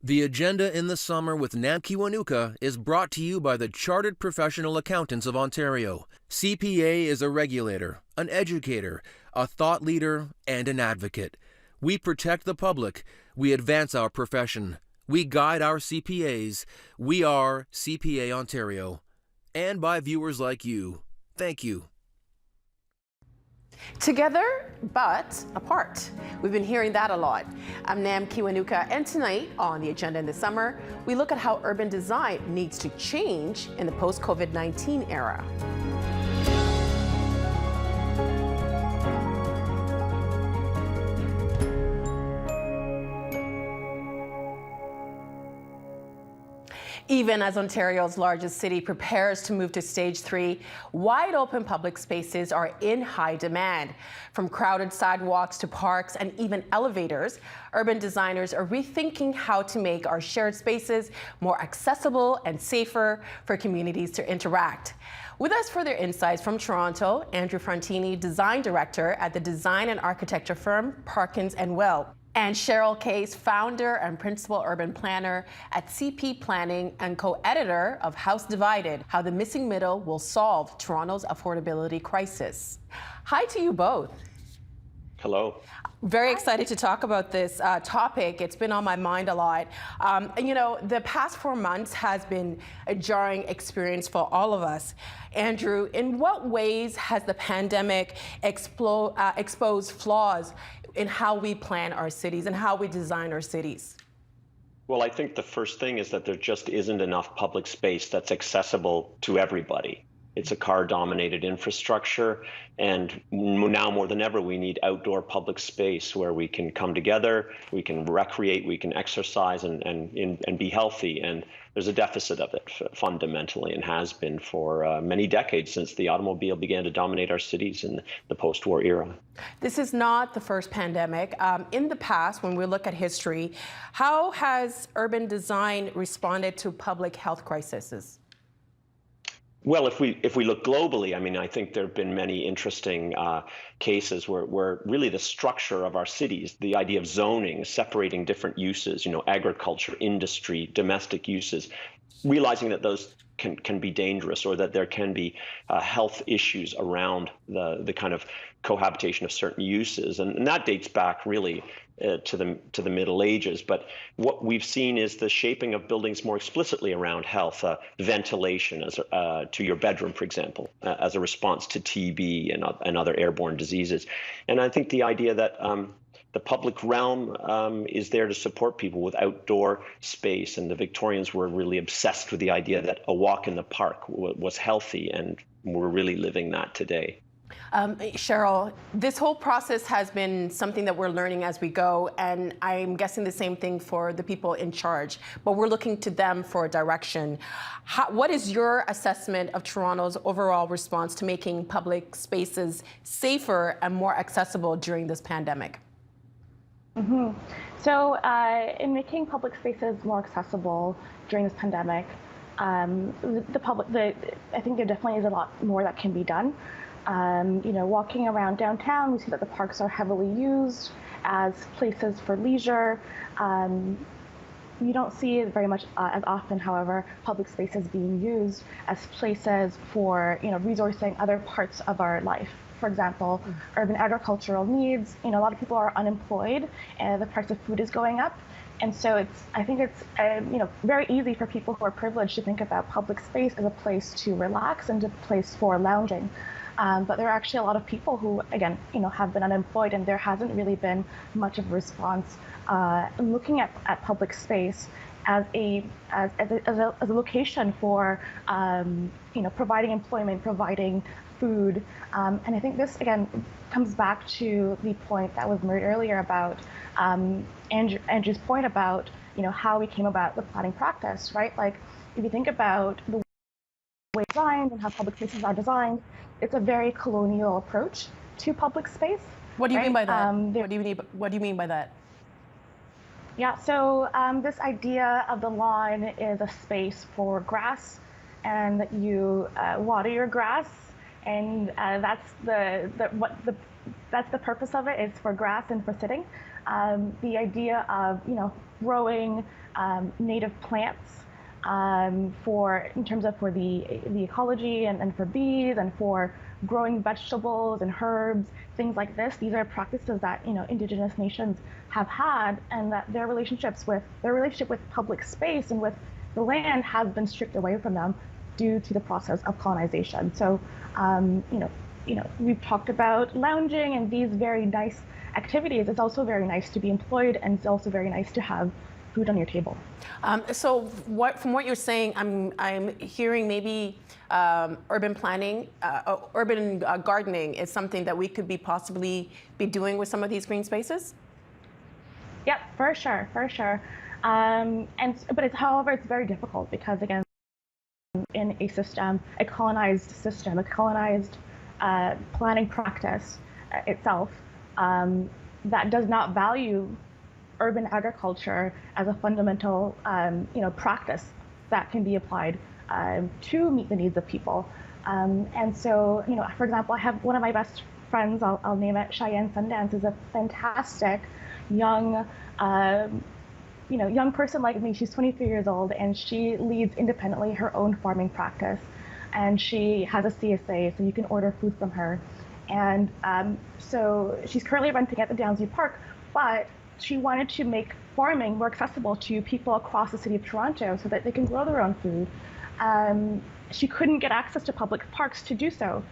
The Agenda in the Summer with Namkiwanuka is brought to you by the Chartered Professional Accountants of Ontario. CPA is a regulator, an educator, a thought leader, and an advocate. We protect the public. We advance our profession. We guide our CPAs. We are CPA Ontario. And by viewers like you. Thank you. Together, but apart. We've been hearing that a lot. I'm Nam Kiwanuka, and tonight on the Agenda in the Summer, we look at how urban design needs to change in the post-COVID-19 era. Even as Ontario's largest city prepares to move to Stage 3, wide open public spaces are in high demand. From crowded sidewalks to parks and even elevators, urban designers are rethinking how to make our shared spaces more accessible and safer for communities to interact. With us for their insights from Toronto, Andrew Frontini, Design Director at the design and architecture firm Parkins & Well. And Cheryl Case, founder and principal urban planner at CP Planning and co-editor of House Divided, How the Missing Middle Will Solve Toronto's Affordability Crisis. Hi to you both. Hello. Very excited to talk about this topic. It's been on my mind a lot. You know, the past 4 months has been a jarring experience for all of us. Andrew, in what ways has the pandemic exposed flaws in how we plan our cities and how we design our cities? Well, I think the first thing is that there just isn't enough public space that's accessible to everybody. It's a car-dominated infrastructure, and now more than ever, we need outdoor public space where we can come together, we can recreate, we can exercise, and be healthy. And there's a deficit of it fundamentally, and has been for many decades since the automobile began to dominate our cities in the post-war era. This is not the first pandemic. In the past, when we look at history, how has urban design responded to public health crises? Well, if we look globally, I mean, I think there have been many interesting cases where really the structure of our cities, the idea of zoning, separating different uses, you know, agriculture, industry, domestic uses, realizing that those can be dangerous, or that there can be health issues around the kind of cohabitation of certain uses, and that dates back really to the Middle Ages. But what we've seen is the shaping of buildings more explicitly around health, ventilation as to your bedroom, for example, as a response to TB and other airborne diseases. And I think the idea that the public realm is there to support people with outdoor space, and the Victorians were really obsessed with the idea that a walk in the park was healthy, and we're really living that today. Cheryl, this whole process has been something that we're learning as we go, and I'm guessing the same thing for the people in charge, but we're looking to them for direction. What is your assessment of Toronto's overall response to making public spaces safer and more accessible during this pandemic? Mm-hmm. So in making public spaces more accessible during this pandemic, I think there definitely is a lot more that can be done. You know, walking around downtown, we see that the parks are heavily used as places for leisure. You don't see it very much as often, however, public spaces being used as places for, you know, resourcing other parts of our life. For example, urban agricultural needs. You know, a lot of people are unemployed, and the price of food is going up. And so I think it's you know, very easy for people who are privileged to think about public space as a place to relax and a place for lounging. But there are actually a lot of people who, again, you know, have been unemployed, and there hasn't really been much of a response looking at public space as a location for you know, providing employment, providing food. And I think this, again, comes back to the point that was made earlier about Andrew's point about, you know, how we came about the planning practice, right? Like, if you think about the way it's designed and how public spaces are designed, it's a very colonial approach to public space. What do you right? mean by that? What do you mean by that? Yeah, so this idea of the lawn is a space for grass, and that you water your grass, and that's the purpose of it. It's for grass and for sitting. the idea of growing native plants in terms of for the ecology and for bees and for growing vegetables and herbs, things like this. These are practices that indigenous nations have had, and that their relationship with public space and with the land has been stripped away from them due to the process of colonization. So we've talked about lounging and these very nice activities. It's also very nice to be employed, and it's also very nice to have food on your table. So from what you're saying, I'm hearing maybe urban planning, urban gardening is something that we could possibly be doing with some of these green spaces? Yep, for sure. However, it's very difficult because, again, in a colonized system, a colonized planning practice itself that does not value urban agriculture as a fundamental practice that can be applied to meet the needs of people. And so, for example, I have one of my best friends, I'll name it Cheyenne Sundance, is a fantastic young person like me. She's 23 years old, and she leads independently her own farming practice. And she has a CSA, so you can order food from her. And so she's currently renting at the Downsview Park, but she wanted to make farming more accessible to people across the city of Toronto so that they can grow their own food. She couldn't get access to public parks to do so.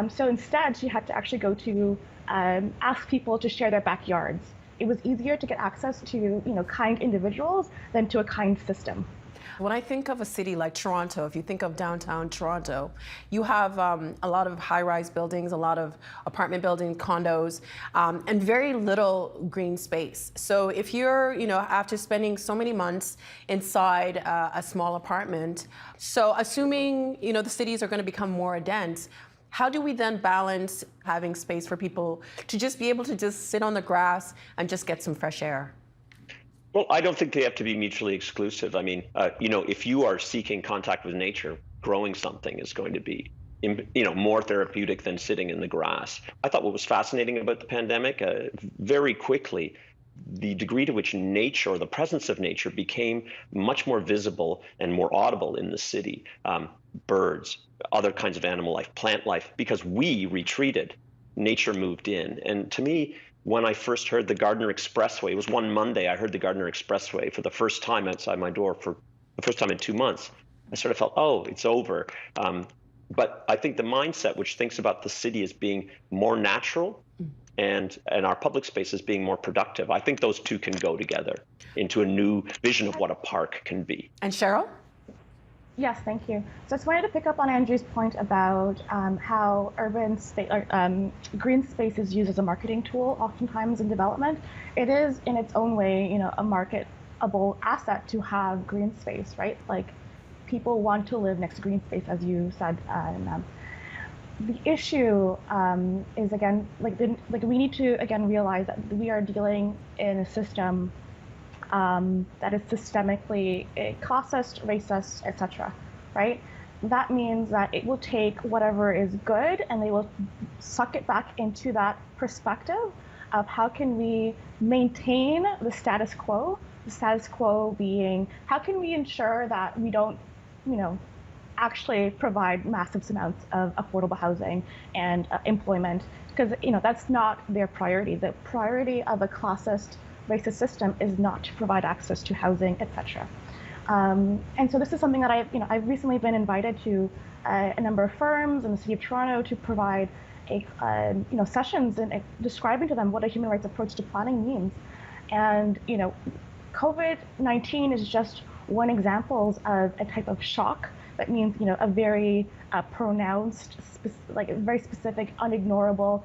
So instead, she had to actually go to ask people to share their backyards. It was easier to get access to kind individuals than to a kind system. When I think of a city like Toronto, if you think of downtown Toronto, you have a lot of high-rise buildings, a lot of apartment buildings, condos, and very little green space. So if you're, after spending so many months inside a small apartment, so assuming, the cities are going to become more dense, how do we then balance having space for people to just be able to just sit on the grass and just get some fresh air? Well, I don't think they have to be mutually exclusive. I mean, if you are seeking contact with nature, growing something is going to be, more therapeutic than sitting in the grass. I thought what was fascinating about the pandemic, very quickly, the degree to which nature, or the presence of nature, became much more visible and more audible in the city. Birds, other kinds of animal life, plant life, because we retreated, nature moved in. And to me, when I first heard the Gardiner Expressway, it was one Monday, I heard the Gardiner Expressway for the first time outside my door for the first time in 2 months. I sort of felt, oh, it's over. But I think the mindset which thinks about the city as being more natural and our public space as being more productive, I think those two can go together into a new vision of what a park can be. And Cheryl? Yes, thank you. So I just wanted to pick up on Andrew's point about how green space is used as a marketing tool, oftentimes in development. It is, in its own way, a marketable asset to have green space, right? Like, people want to live next to green space, as you said. The issue is, again, we need to realize that we are dealing in a system that is systemically classist, racist, etc., right? That means that it will take whatever is good and they will suck it back into that perspective of how can we maintain the status quo being, how can we ensure that we don't, actually provide massive amounts of affordable housing and employment, because, that's not their priority. The priority of a classist, racist system is not to provide access to housing, etc. And so this is something that I've recently been invited to a number of firms in the city of Toronto to provide sessions and describing to them what a human rights approach to planning means. And COVID-19 is just one example of a type of shock that means a very pronounced, very specific, unignorable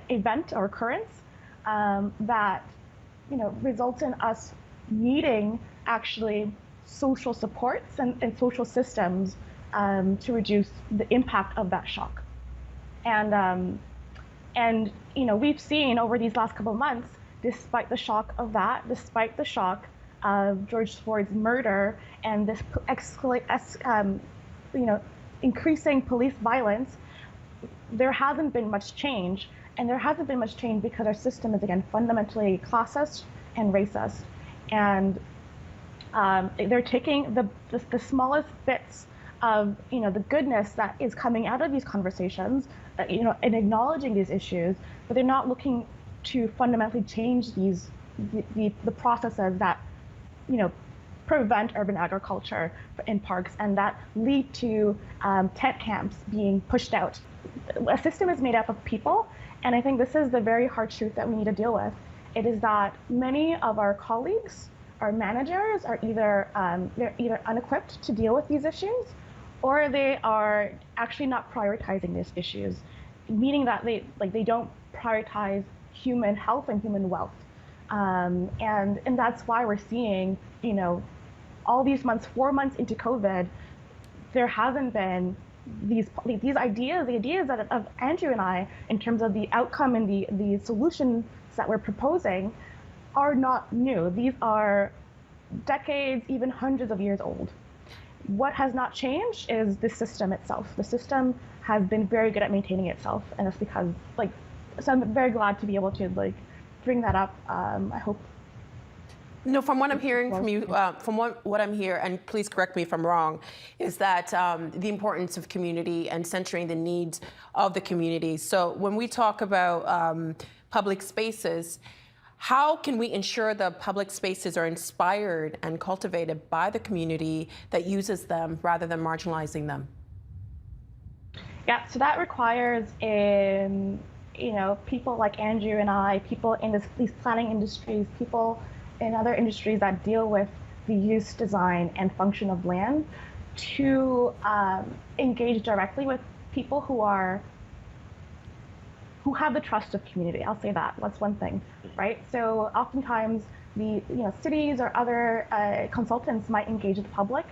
event or occurrence that results in us needing actually social supports and social systems to reduce the impact of that shock. And we've seen over these last couple of months, despite the shock of that, despite the shock of George Floyd's murder and this increasing police violence, there hasn't been much change. And there hasn't been much change because our system is, again, fundamentally classist and racist. And they're taking the smallest bits of the goodness that is coming out of these conversations, and acknowledging these issues, but they're not looking to fundamentally change the processes that prevent urban agriculture in parks and that lead to tent camps being pushed out. A system is made up of people, and I think this is the very hard truth that we need to deal with. It is that many of our colleagues, our managers, are they're either unequipped to deal with these issues, or they are actually not prioritizing these issues, meaning that they don't prioritize human health and human wealth. And that's why we're seeing, all these months, 4 months into COVID, there hasn't been these ideas, the ideas of Andrew and I, in terms of the outcome and the solutions that we're proposing, are not new. These are decades, even hundreds of years old. What has not changed is the system itself. The system has been very good at maintaining itself, and it's because, so I'm very glad to be able to bring that up. I hope. No, from what I'm hearing from you, from what I'm hearing, and please correct me if I'm wrong, is that the importance of community and centering the needs of the community. So when we talk about public spaces, how can we ensure the public spaces are inspired and cultivated by the community that uses them rather than marginalizing them? Yeah, so that requires people like Andrew and I, people in these planning industries, people in other industries that deal with the use, design, and function of land, to engage directly with people who have the trust of community. I'll say that's one thing, right? So oftentimes the cities or other consultants might engage the public,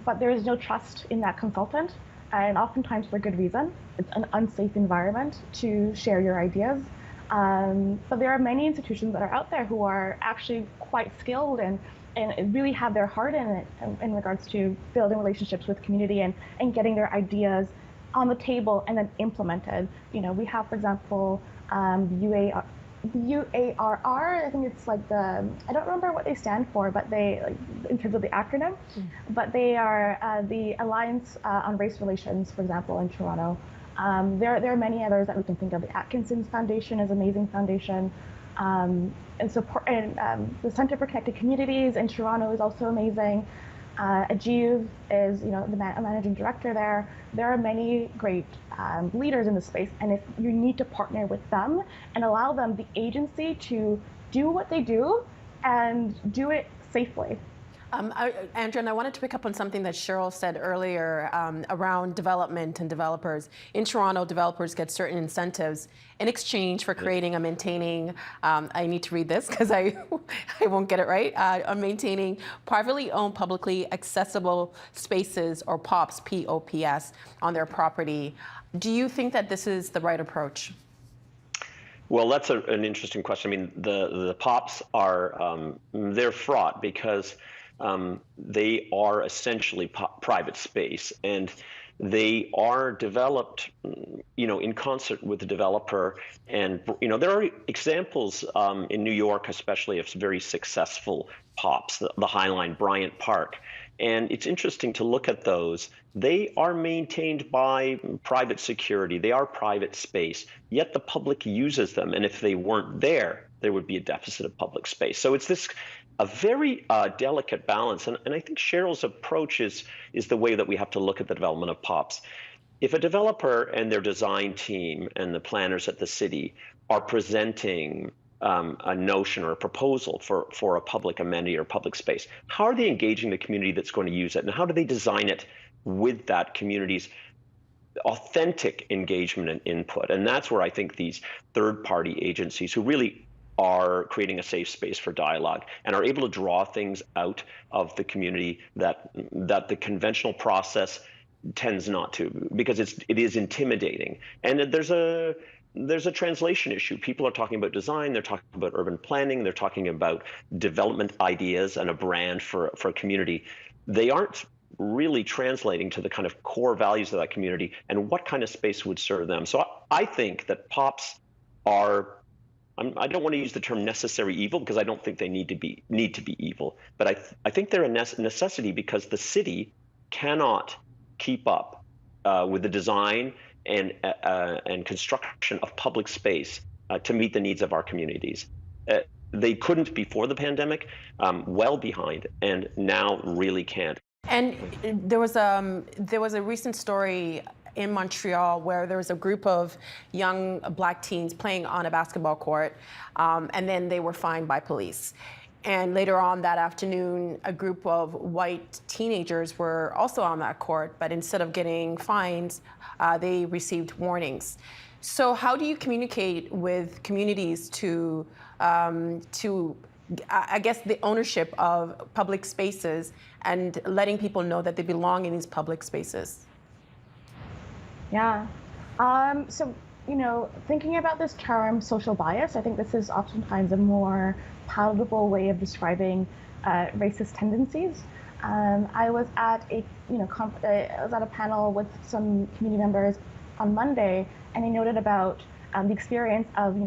but there is no trust in that consultant, and oftentimes for good reason. It's an unsafe environment to share your ideas. But there are many institutions that are out there who are actually quite skilled and really have their heart in it in regards to building relationships with community and getting their ideas on the table and then implemented. We have, for example, the UARR. I think it's I don't remember what they stand for, but they, in terms of the acronym, but they are the Alliance on Race Relations, for example, in Toronto. There are many others that we can think of. The Atkinson's Foundation is an amazing foundation. And the Center for Connected Communities in Toronto is also amazing. Ajiv is, the managing director there. There are many great leaders in the space, and if you need to partner with them and allow them the agency to do what they do and do it safely. Andrew, and I wanted to pick up on something that Cheryl said earlier around development and developers. In Toronto, developers get certain incentives in exchange for creating and maintaining, I need to read this because I won't get it right, maintaining privately owned, publicly accessible spaces, or POPs, P-O-P-S, on their property. Do you think that this is the right approach? Well, that's an interesting question. I mean, the POPs are, they're fraught because they are essentially private space, and they are developed, in concert with the developer. And there are examples in New York, especially, of very successful POPs, the Highline, Bryant Park. And it's interesting to look at those. They are maintained by private security. They are private space, yet the public uses them. And if they weren't there, there would be a deficit of public space. So it's a very delicate balance. And I think Cheryl's approach is the way that we have to look at the development of POPs. If a developer and their design team and the planners at the city are presenting a notion or a proposal for a public amenity or public space, how are they engaging the community that's going to use it? And how do they design it with that community's authentic engagement and input? And that's where I think these third-party agencies who really are creating a safe space for dialogue and are able to draw things out of the community that the conventional process tends not to, because it is intimidating. And there's a translation issue. People are talking about design, they're talking about urban planning, they're talking about development ideas and a brand for a community. They aren't really translating to the kind of core values of that community and what kind of space would serve them. So I think that POPs are, I don't want to use the term necessary evil because I don't think they need to be evil, but I think they're a necessity because the city cannot keep up with the design and construction of public space to meet the needs of our communities. They couldn't before the pandemic, well behind, and now really can't. And there was a recent story in Montreal where there was a group of young Black teens playing on a basketball court, and then they were fined by police. And later on that afternoon, a group of white teenagers were also on that court, but instead of getting fines, they received warnings. So how do you communicate with communities to I guess, the ownership of public spaces and letting people know that they belong in these public spaces? Yeah. So, thinking about this term social bias, I think this is oftentimes a more palatable way of describing racist tendencies. I was at a panel with some community members on Monday, and they noted about the experience of,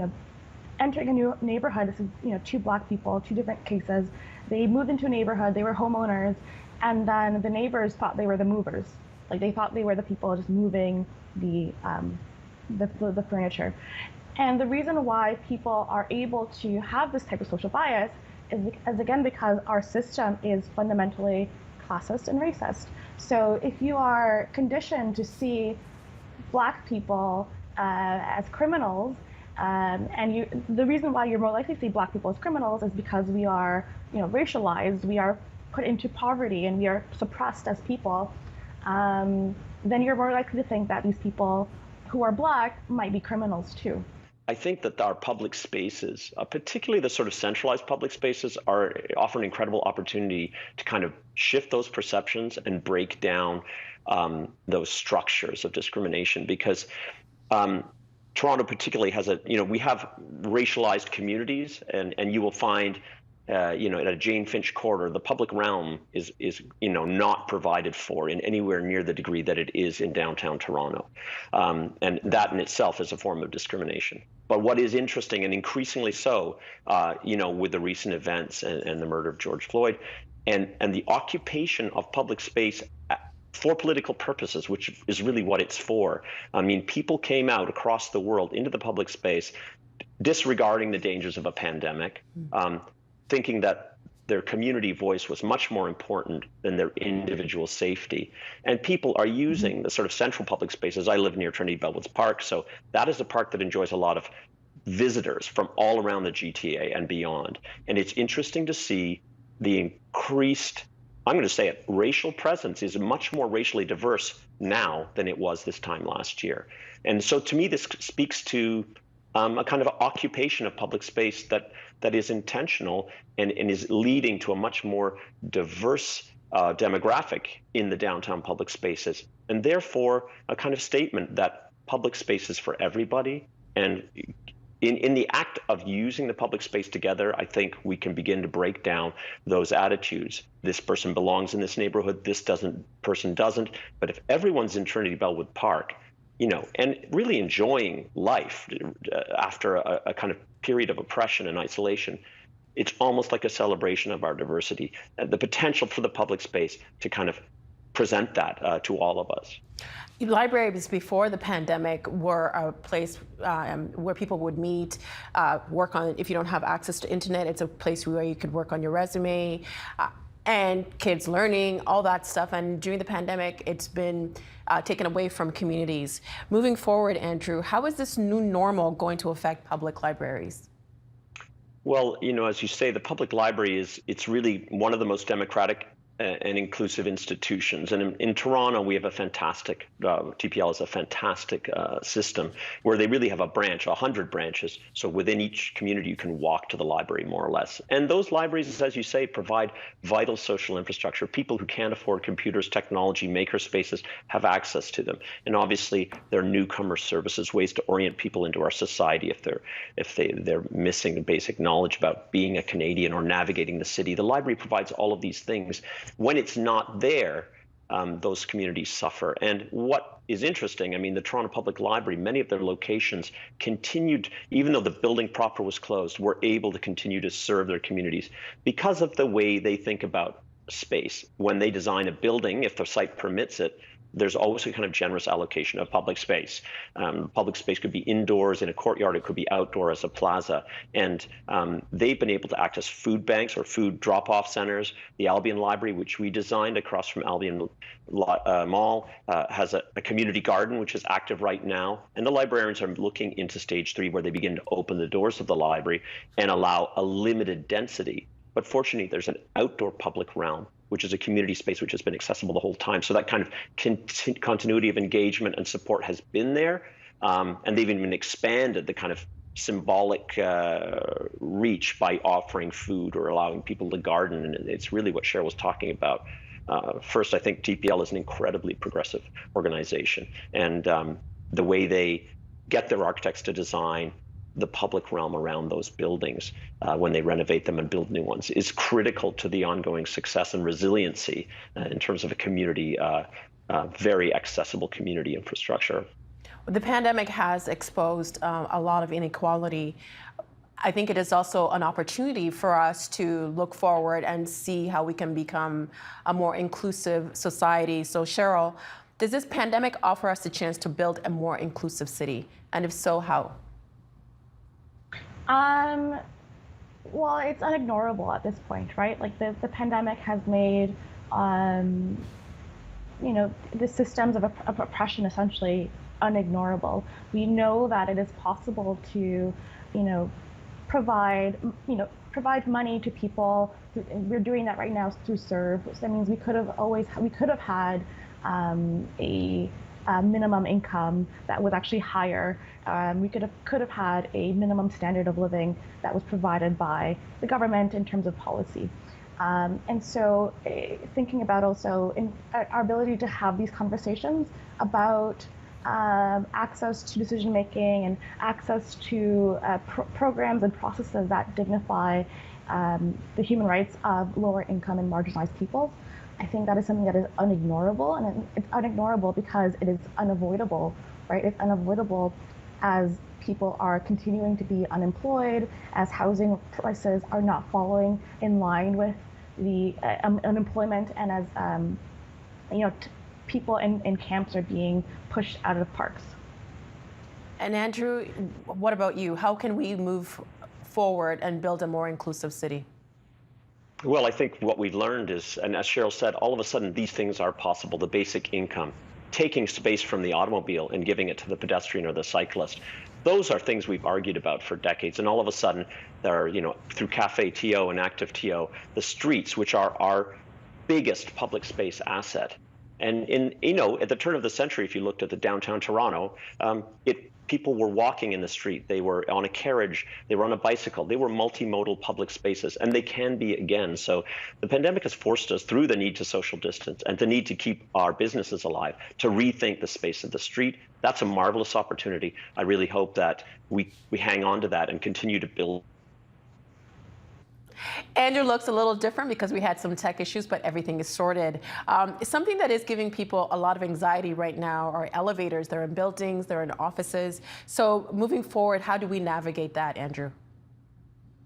entering a new neighborhood. This is, two Black people, two different cases. They moved into a neighborhood, they were homeowners, and then the neighbors thought they were the movers. Like, they thought they were the people just moving the furniture. And the reason why people are able to have this type of social bias is again because our system is fundamentally classist and racist. So if you are conditioned to see Black people as criminals, the reason why you're more likely to see Black people as criminals is because we are, racialized, we are put into poverty, and we are suppressed as people. Then you're more likely to think that these people who are Black might be criminals too. I think that our public spaces, particularly the sort of centralized public spaces, offer an incredible opportunity to kind of shift those perceptions and break down those structures of discrimination, because Toronto particularly has we have racialized communities, and you will find, in a Jane Finch corridor, the public realm is not provided for in anywhere near the degree that it is in downtown Toronto. And that in itself is a form of discrimination. But what is interesting, and increasingly so, with the recent events and the murder of George Floyd, and the occupation of public space for political purposes, which is really what it's for. I mean, people came out across the world into the public space, disregarding the dangers of a pandemic, thinking that their community voice was much more important than their individual safety. And people are using the sort of central public spaces. I live near Trinity Bellwoods Park, so that is a park that enjoys a lot of visitors from all around the GTA and beyond. And it's interesting to see the increased, I'm going to say it, racial presence is much more racially diverse now than it was this time last year. And so to me, this speaks to a kind of occupation of public space that is intentional and is leading to a much more diverse demographic in the downtown public spaces, and therefore a kind of statement that public space is for everybody. And in the act of using the public space together, I think we can begin to break down those attitudes. This person belongs in this neighborhood, this person doesn't. But if everyone's in Trinity Bellwood Park, and really enjoying life after a kind of period of oppression and isolation, it's almost like a celebration of our diversity, the potential for the public space to kind of present that to all of us. Libraries before the pandemic were a place where people would meet, work on, if you don't have access to internet, it's a place where you could work on your resume, and kids learning, all that stuff. And during the pandemic, it's been taken away from communities. Moving forward, Andrew, how is this new normal going to affect public libraries? Well, as you say, the public library it's really one of the most democratic and inclusive institutions. And in Toronto, we have a fantastic, TPL is a fantastic system where they really have a branch, 100 branches. So within each community, you can walk to the library more or less. And those libraries, as you say, provide vital social infrastructure. People who can't afford computers, technology, maker spaces have access to them. And obviously, there are newcomer services, ways to orient people into our society if they're missing the basic knowledge about being a Canadian or navigating the city. The library provides all of these things. When it's not there, those communities suffer. And what is interesting, I mean, the Toronto Public Library, many of their locations continued, even though the building proper was closed, were able to continue to serve their communities because of the way they think about space. When they design a building, if the site permits it, there's always a kind of generous allocation of public space. Public space could be indoors in a courtyard, it could be outdoor as a plaza. And they've been able to act as food banks or food drop-off centers. The Albion Library, which we designed across from Albion Mall, has a community garden, which is active right now. And the librarians are looking into stage 3, where they begin to open the doors of the library and allow a limited density. But fortunately, there's an outdoor public realm, which is a community space which has been accessible the whole time. So that kind of continuity of engagement and support has been there. And they've even expanded the kind of symbolic reach by offering food or allowing people to garden. And it's really what Cheryl was talking about. First, I think TPL is an incredibly progressive organization. And the way they get their architects to design the public realm around those buildings when they renovate them and build new ones is critical to the ongoing success and resiliency in terms of a community, very accessible community infrastructure. The pandemic has exposed a lot of inequality. I think it is also an opportunity for us to look forward and see how we can become a more inclusive society. So Cheryl, does this pandemic offer us a chance to build a more inclusive city? And if so, how? Well, it's unignorable at this point, right? Like the pandemic has made, the systems of oppression essentially unignorable. We know that it is possible to, provide money to people. We're doing that right now through Serve. So that means we could have had a minimum income that was actually higher. We could have had a minimum standard of living that was provided by the government in terms of policy. And so thinking about also our ability to have these conversations about access to decision making and access to programs and processes that dignify the human rights of lower income and marginalized peoples. I think that is something that is unignorable, and it's unignorable because it is unavoidable, right? It's unavoidable as people are continuing to be unemployed, as housing prices are not following in line with the unemployment, and as people in camps are being pushed out of parks. And Andrew, what about you? How can we move forward and build a more inclusive city? Well, I think what we've learned is, and as Cheryl said, all of a sudden these things are possible. The basic income, taking space from the automobile and giving it to the pedestrian or the cyclist. Those are things we've argued about for decades. And all of a sudden, there are, through Cafe TO and Active TO, the streets, which are our biggest public space asset. And at the turn of the century, if you looked at the downtown Toronto, people were walking in the street, they were on a carriage, they were on a bicycle, they were multimodal public spaces, and they can be again. So the pandemic has forced us, through the need to social distance and the need to keep our businesses alive, to rethink the space of the street. That's a marvelous opportunity. I really hope that we hang on to that and continue to build. Andrew looks a little different because we had some tech issues, but everything is sorted. Something that is giving people a lot of anxiety right now are elevators. They're in buildings, they're in offices. So moving forward, how do we navigate that, Andrew?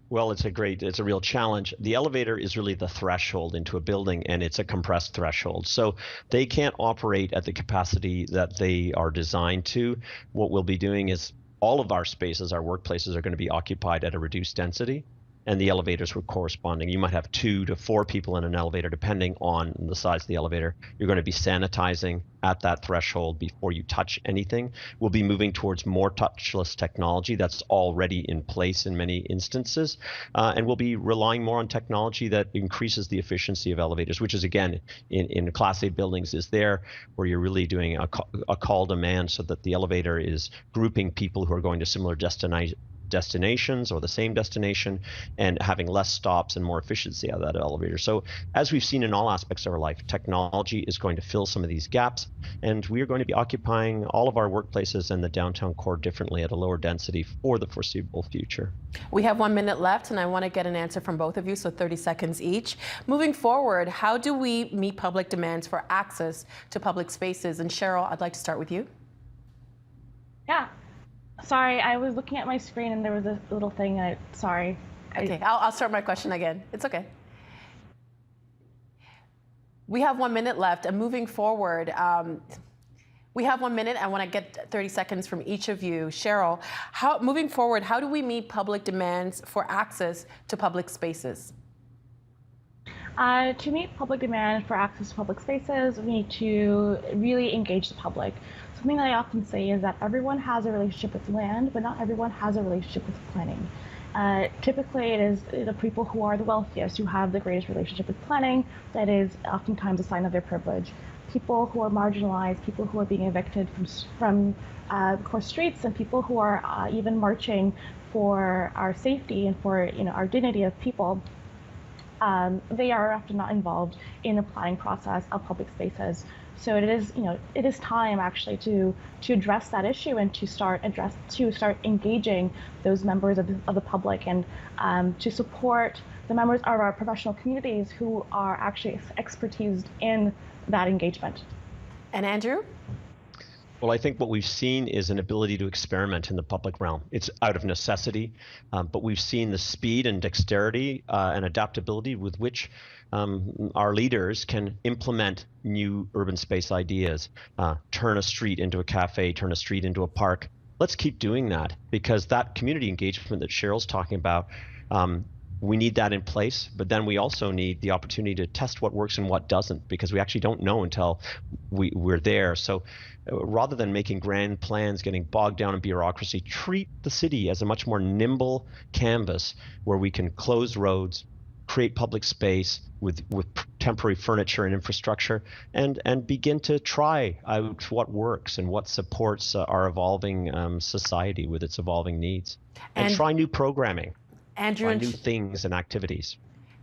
Well, it's a real challenge. The elevator is really the threshold into a building, and it's a compressed threshold. So they can't operate at the capacity that they are designed to. What we'll be doing is all of our spaces, our workplaces, are going to be occupied at a reduced density, and the elevators were corresponding. You might have 2 to 4 people in an elevator, depending on the size of the elevator. You're going to be sanitizing at that threshold before you touch anything. We'll be moving towards more touchless technology that's already in place in many instances. And we'll be relying more on technology that increases the efficiency of elevators, which is, again, in Class A buildings is there, where you're really doing a call demand so that the elevator is grouping people who are going to similar destinations or the same destination, and having less stops and more efficiency out of that elevator. So as we've seen in all aspects of our life, technology is going to fill some of these gaps, and we are going to be occupying all of our workplaces and the downtown core differently at a lower density for the foreseeable future. We have 1 minute left, and I want to get an answer from both of you, so 30 seconds each. Moving forward, how do we meet public demands for access to public spaces? And Cheryl, I'd like to start with you. Yeah. Sorry, I was looking at my screen and there was a little thing. Sorry. Okay, I'll start my question again. It's okay. We have 1 minute left, and moving forward, we have 1 minute. I want to get 30 seconds from each of you. Cheryl, moving forward, how do we meet public demands for access to public spaces? To meet public demand for access to public spaces, we need to really engage the public. Something that I often say is that everyone has a relationship with land, but not everyone has a relationship with planning. Typically, it is the people who are the wealthiest who have the greatest relationship with planning. That is oftentimes a sign of their privilege. People who are marginalized, people who are being evicted from core streets, and people who are even marching for our safety and for our dignity of people. They are often not involved in the planning process of public spaces. So it is time actually to address that issue and to start engaging those members of the public, and to support the members of our professional communities who are actually expertised in that engagement. And Andrew? Well, I think what we've seen is an ability to experiment in the public realm. It's out of necessity, but we've seen the speed and dexterity and adaptability with which our leaders can implement new urban space ideas, turn a street into a cafe, turn a street into a park. Let's keep doing that, because that community engagement that Cheryl's talking about, we need that in place, but then we also need the opportunity to test what works and what doesn't, because we actually don't know until we're there. So rather than making grand plans, getting bogged down in bureaucracy, treat the city as a much more nimble canvas where we can close roads, create public space with temporary furniture and infrastructure, and begin to try out what works and what supports our evolving society with its evolving needs, and try new programming. Andrew, new things and activities.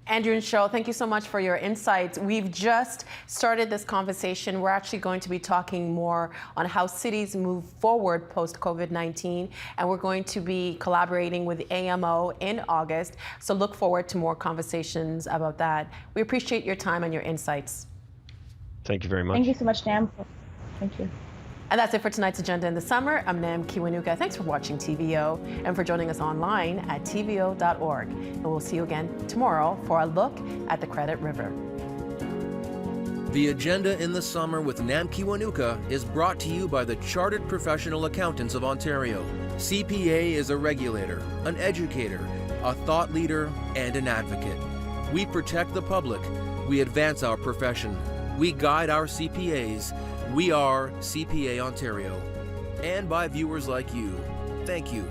Andrew and Cheryl, thank you so much for your insights. We've just started this conversation. We're actually going to be talking more on how cities move forward post-COVID-19, and we're going to be collaborating with AMO in August. So look forward to more conversations about that. We appreciate your time and your insights. Thank you very much. Thank you so much, Nam. Thank you. And that's it for tonight's Agenda in the Summer. I'm Nam Kiwanuka. Thanks for watching TVO and for joining us online at tvo.org. And we'll see you again tomorrow for a look at the Credit River. The Agenda in the Summer with Nam Kiwanuka is brought to you by the Chartered Professional Accountants of Ontario. CPA is a regulator, an educator, a thought leader, and an advocate. We protect the public. We advance our profession. We guide our CPAs. We are CPA Ontario. And by viewers like you. Thank you.